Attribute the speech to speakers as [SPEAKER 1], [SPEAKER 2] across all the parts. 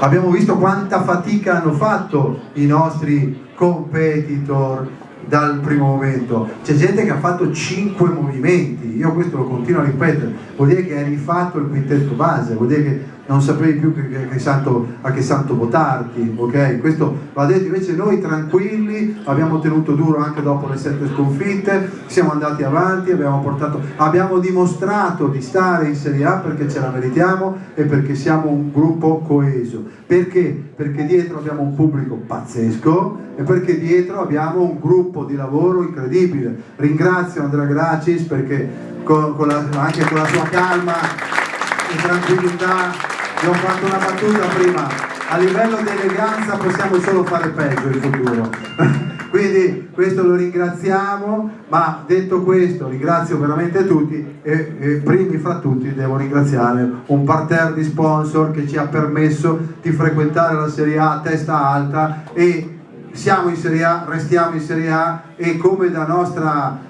[SPEAKER 1] Abbiamo visto quanta fatica hanno fatto i nostri competitor dal primo momento. C'è gente che ha fatto 5 movimenti, io questo lo continuo a ripetere, vuol dire che hai rifatto il quintetto base, vuol dire che non sapevi più a che santo votarti, ok? Questo va detto. Invece noi tranquilli abbiamo tenuto duro anche dopo le 7 sconfitte, siamo andati avanti, abbiamo dimostrato di stare in Serie A perché ce la meritiamo e perché siamo un gruppo coeso. Perché? Perché dietro abbiamo un pubblico pazzesco e perché dietro abbiamo un gruppo di lavoro incredibile. Ringrazio Andrea Gracis perché anche con la sua calma e tranquillità, gli ho fatto una battuta prima, a livello di eleganza possiamo solo fare peggio in futuro. Quindi questo lo ringraziamo, ma detto questo ringrazio veramente tutti e primi fra tutti devo ringraziare un parterre di sponsor che ci ha permesso di frequentare la Serie A a testa alta, e siamo in Serie A, restiamo in Serie A e come da nostra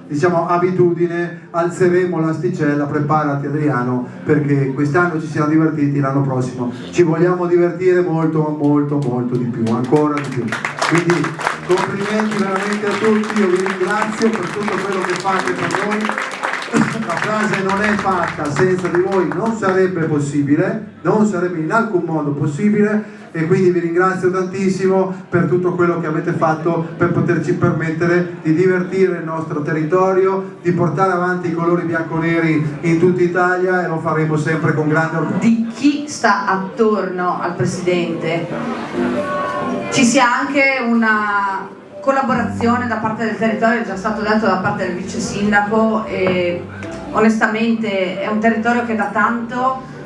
[SPEAKER 1] abitudine alzeremo l'asticella. Preparati Adriano, perché quest'anno ci siamo divertiti, l'anno prossimo ci vogliamo divertire molto molto molto di più, ancora di più. Quindi complimenti veramente a tutti, io vi ringrazio per tutto quello che fate per noi. La frase non è fatta, senza di voi non sarebbe possibile, non sarebbe in alcun modo possibile, e quindi vi ringrazio tantissimo per tutto quello che avete fatto per poterci permettere di divertire il nostro territorio, di portare avanti i colori bianconeri in tutta Italia, e lo faremo sempre con grande orgoglio.
[SPEAKER 2] Di chi sta attorno al presidente ci sia anche una collaborazione da parte del territorio, è già stato detto da parte del vice sindaco, e onestamente è un territorio che da tanto.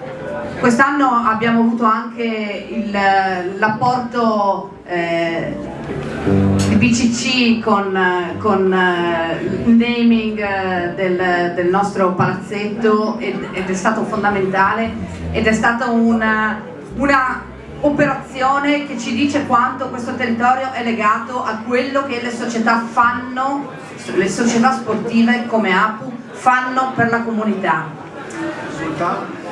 [SPEAKER 2] Quest'anno abbiamo avuto anche l'apporto di BCC con il naming del nostro palazzetto, ed è stato fondamentale, ed è stata una operazione che ci dice quanto questo territorio è legato a quello che le società fanno, le società sportive come APU fanno per la comunità.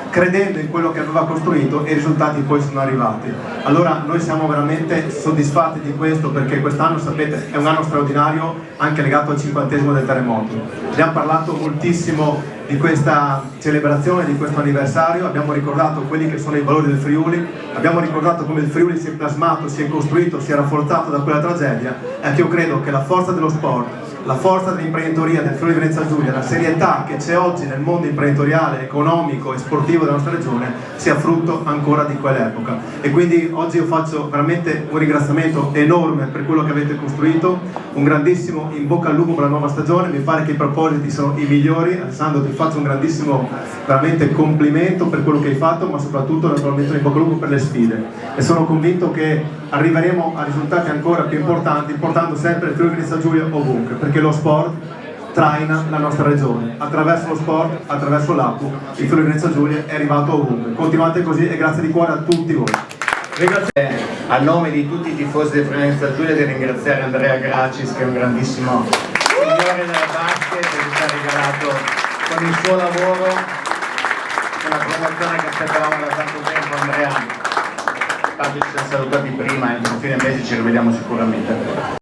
[SPEAKER 3] Credendo in quello che aveva costruito, e i risultati poi sono arrivati. Allora noi siamo veramente soddisfatti di questo, perché quest'anno, sapete, è un anno straordinario anche legato al 50° del terremoto. Abbiamo parlato moltissimo di questa celebrazione, di questo anniversario, abbiamo ricordato quelli che sono i valori del Friuli, abbiamo ricordato come il Friuli si è plasmato, si è costruito, si è rafforzato da quella tragedia, e che io credo che la forza dello sport, la forza dell'imprenditoria del Friuli Venezia Giulia, la serietà che c'è oggi nel mondo imprenditoriale, economico e sportivo della nostra regione sia frutto ancora di quell'epoca. E quindi oggi io faccio veramente un ringraziamento enorme per quello che avete costruito, un grandissimo in bocca al lupo per la nuova stagione. Mi pare che i propositi sono i migliori. Alessandro, ti faccio un grandissimo veramente complimento per quello che hai fatto, ma soprattutto naturalmente un in bocca al lupo per le sfide, e sono convinto che arriveremo a risultati ancora più importanti, portando sempre il Friuli Venezia Giulia ovunque, perché lo sport traina la nostra regione. Attraverso lo sport, attraverso l'APU, il Friuli Venezia Giulia è arrivato ovunque. Continuate così e grazie di cuore a tutti voi.
[SPEAKER 4] A nome di tutti i tifosi del Friuli Venezia Giulia, di ringraziare Andrea Gracis, che è un grandissimo signore della basket, che ci ha regalato con il suo lavoro una promozione che aspettavamo da tanto tempo. Andrea, tanto ci siamo salutati prima e in fine mese ci rivediamo sicuramente.